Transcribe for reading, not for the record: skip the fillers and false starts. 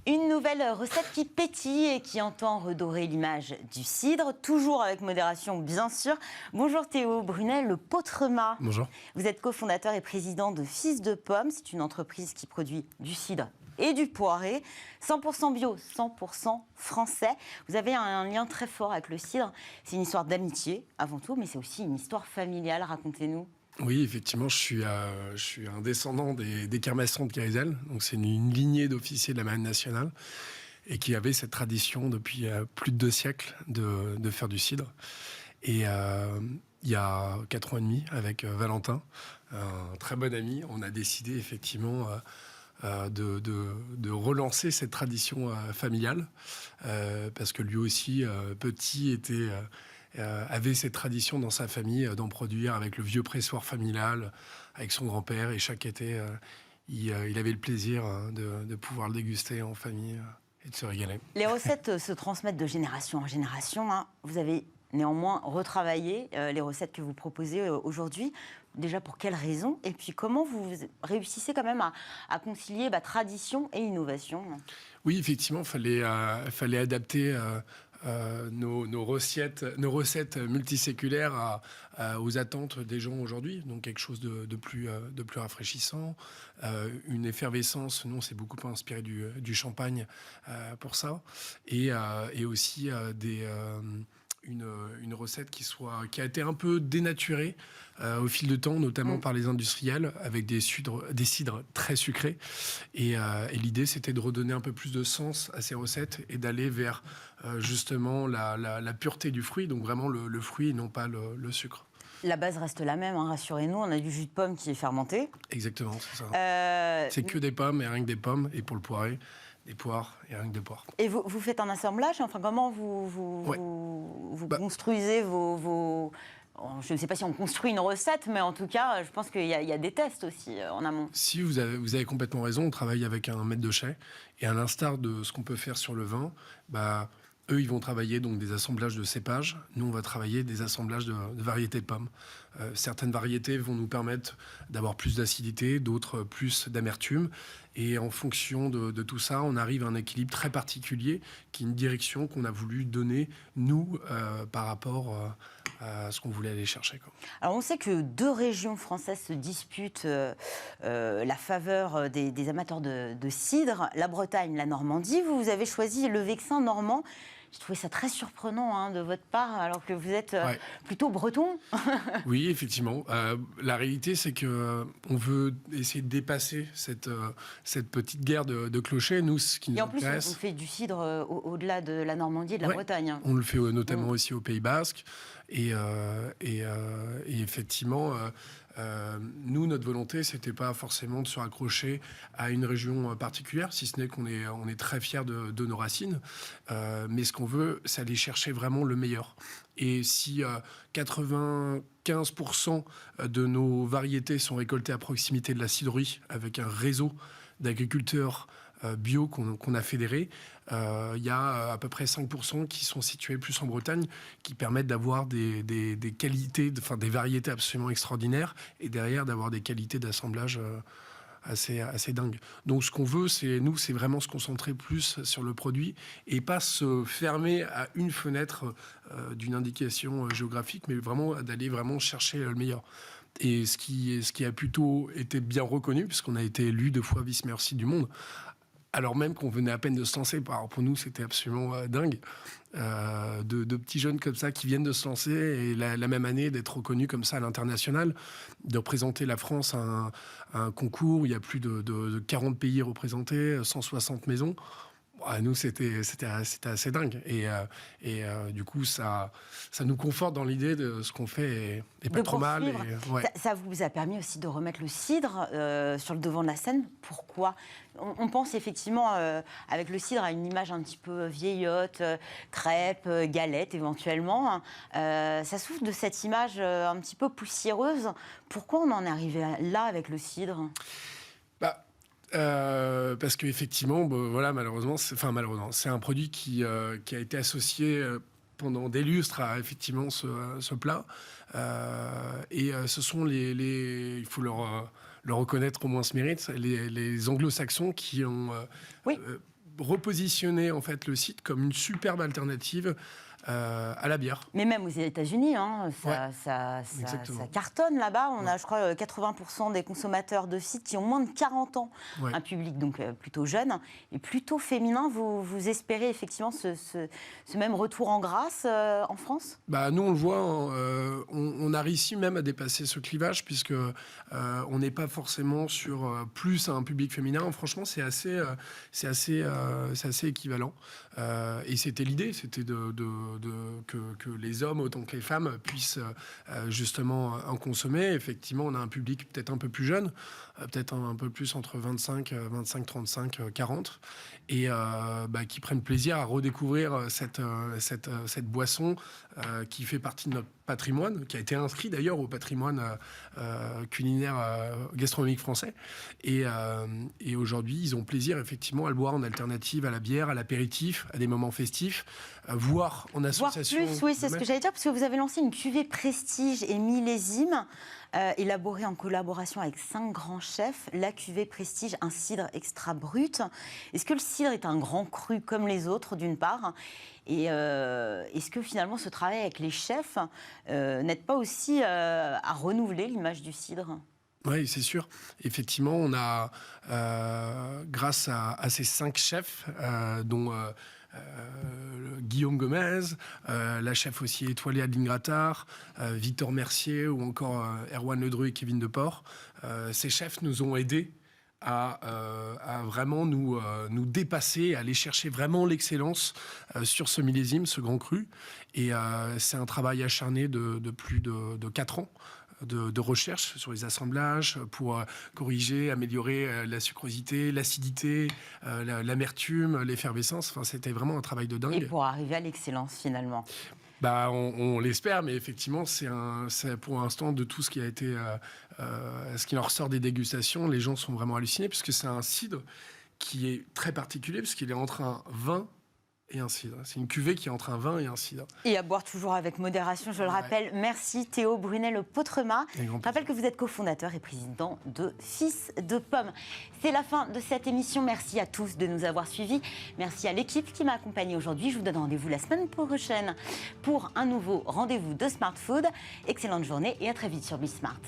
Une nouvelle recette qui pétille et qui entend redorer l'image du cidre, toujours avec modération bien sûr. Bonjour Théo Brunet, le Potremat. Bonjour. Vous êtes cofondateur et président de Fils de Pomme. C'est une entreprise qui produit du cidre et du poiré, 100% bio, 100% français. Vous avez un lien très fort avec le cidre. C'est une histoire d'amitié avant tout, mais c'est aussi une histoire familiale. Racontez-nous. Oui, effectivement, je suis un descendant des Kermassons de Kérizel. Donc, c'est une lignée d'officiers de la Marine nationale et qui avait cette tradition depuis plus de 2 siècles de faire du cidre. Et il y a 4 ans et demi, avec Valentin, un très bon ami, on a décidé effectivement de relancer cette tradition familiale parce que lui aussi, petit, avait cette tradition dans sa famille d'en produire avec le vieux pressoir familial, avec son grand-père. Et chaque été, il avait le plaisir de pouvoir le déguster en famille et de se régaler. Les recettes se transmettent de génération en génération. Vous avez néanmoins retravaillé les recettes que vous proposez aujourd'hui. Déjà, pour quelles raisons? Et puis, comment vous réussissez quand même à concilier tradition et innovation? Oui, effectivement, il fallait adapter nos recettes multiséculaires aux attentes des gens aujourd'hui. Donc quelque chose de plus rafraîchissant, une effervescence. Nous, on s'est beaucoup inspiré du champagne pour ça, et aussi une recette qui a été un peu dénaturée au fil du temps, notamment par les industriels, avec des cidres très sucrés. Et l'idée, c'était de redonner un peu plus de sens à ces recettes et d'aller vers justement la pureté du fruit, donc vraiment le fruit et non pas le sucre. La base reste la même, rassurez-nous, on a du jus de pomme qui est fermenté. Exactement, c'est ça. C'est que des pommes et rien que des pommes, et pour le poiré, des poires et rien que des poires. Et vous faites un assemblage, comment vous construisez vos... Je ne sais pas si on construit une recette, mais en tout cas, je pense qu'il y a des tests aussi en amont. Si, vous avez complètement raison, on travaille avec un maître de chai, et à l'instar de ce qu'on peut faire sur le vin, eux, ils vont travailler donc des assemblages de cépages. Nous, on va travailler des assemblages de variétés de pommes. Certaines variétés vont nous permettre d'avoir plus d'acidité, d'autres plus d'amertume. Et en fonction de tout ça, on arrive à un équilibre très particulier, qui est une direction qu'on a voulu donner, nous, par rapport à ce qu'on voulait aller chercher. Alors, on sait que 2 régions françaises se disputent la faveur des amateurs de cidre, la Bretagne, la Normandie. Vous avez choisi le Vexin normand. J'ai trouvé ça très surprenant de votre part, alors que vous êtes plutôt breton. Oui, effectivement. La réalité, c'est qu'on veut essayer de dépasser cette petite guerre de clochers. Nous, ce qui nous intéresse... Et en plus, on fait du cidre au-delà de la Normandie et de la Bretagne. On le fait notamment aussi au Pays Basque. Et effectivement... nous, notre volonté, c'était pas forcément de se raccrocher à une région particulière, si ce n'est qu'on est très fiers de nos racines. Mais ce qu'on veut, c'est aller chercher vraiment le meilleur. Et si 95% de nos variétés sont récoltées à proximité de la cidrerie, avec un réseau d'agriculteurs bio qu'on a fédéré, il y a à peu près 5% qui sont situés plus en Bretagne, qui permettent d'avoir des qualités, des variétés absolument extraordinaires, et derrière d'avoir des qualités d'assemblage assez dingues. Donc ce qu'on veut, c'est vraiment se concentrer plus sur le produit et pas se fermer à une fenêtre d'une indication géographique, mais vraiment d'aller vraiment chercher le meilleur. Et ce qui a plutôt été bien reconnu, puisqu'on a été élu 2 fois vice-meilleur cidre du monde, alors même qu'on venait à peine de se lancer. Alors pour nous, c'était absolument dingue. De petits jeunes comme ça qui viennent de se lancer, et la même année d'être reconnus comme ça à l'international, de représenter la France à un concours où il y a plus de 40 pays représentés, 160 maisons. Nous, c'était assez dingue. Et du coup, ça nous conforte dans l'idée de ce qu'on fait est pas trop mal. Ça vous a permis aussi de remettre le cidre sur le devant de la scène. Pourquoi ? On pense effectivement, avec le cidre, à une image un petit peu vieillotte, crêpe, galette éventuellement. Ça souffre de cette image un petit peu poussiéreuse. Pourquoi on en est arrivé là avec le cidre ? Parce qu'effectivement, malheureusement, c'est un produit qui a été associé pendant des lustres à effectivement ce plat. Et ce sont il faut le reconnaître au moins ce mérite, les anglo-saxons qui ont repositionner en fait le cidre comme une superbe alternative à la bière. Mais même aux États-Unis, Ouais, ça exactement. cartonne là-bas. On a, je crois, 80% des consommateurs de cidre qui ont moins de 40 ans. Ouais. Un public donc plutôt jeune et plutôt féminin. Vous espérez effectivement ce même retour en grâce en France ? Bah, nous, on le voit, on a réussi même à dépasser ce clivage, puisque on n'est pas forcément sur plus un public féminin. Franchement, c'est assez équivalent. Et c'était l'idée, c'était que les hommes, autant que les femmes, puissent justement en consommer. Effectivement, on a un public peut-être un peu plus jeune, peut-être un peu plus entre 25, 35, 40, et qui prennent plaisir à redécouvrir cette boisson qui fait partie de notre patrimoine, qui a été inscrit d'ailleurs au patrimoine culinaire gastronomique français. Et aujourd'hui, ils ont plaisir effectivement à le boire en alternative à la bière, à l'apéritif, à des moments festifs, voire en association. Voire plus, oui, c'est ce que j'allais dire, parce que vous avez lancé une cuvée prestige et millésime, élaborée en collaboration avec 5 grands chefs. La cuvée prestige, un cidre extra brut. Est-ce que le cidre est un grand cru comme les autres, d'une part ? Et est-ce que finalement ce travail avec les chefs n'aide pas aussi à renouveler l'image du cidre ? Oui, c'est sûr. Effectivement, on a, grâce à ces 5 chefs, dont Guillaume Gomez, la chef aussi étoilée Adeline Grattard, Victor Mercier ou encore Erwan Ledru et Kevin Deport, ces chefs nous ont aidés à vraiment nous dépasser, à aller chercher vraiment l'excellence sur ce millésime, ce grand cru. Et c'est un travail acharné de plus de 4 ans. De recherche sur les assemblages pour corriger, améliorer la sucrosité, l'acidité, l'amertume, l'effervescence. Enfin, c'était vraiment un travail de dingue. Et pour arriver à l'excellence, finalement. Bah, on l'espère, mais effectivement, c'est pour l'instant de tout ce qui a été, ce qui en ressort des dégustations, les gens sont vraiment hallucinés, puisque c'est un cidre qui est très particulier, puisqu'il est entre un vin et un cidre. C'est une cuvée qui est entre un vin et un cidre. Et à boire toujours avec modération, je le rappelle. Merci Théo Brunel-Potrema. Je rappelle que vous êtes cofondateur et président de Fils de Pomme. C'est la fin de cette émission. Merci à tous de nous avoir suivis. Merci à l'équipe qui m'a accompagnée aujourd'hui. Je vous donne rendez-vous la semaine prochaine pour un nouveau rendez-vous de Smart Food. Excellente journée et à très vite sur Be Smart.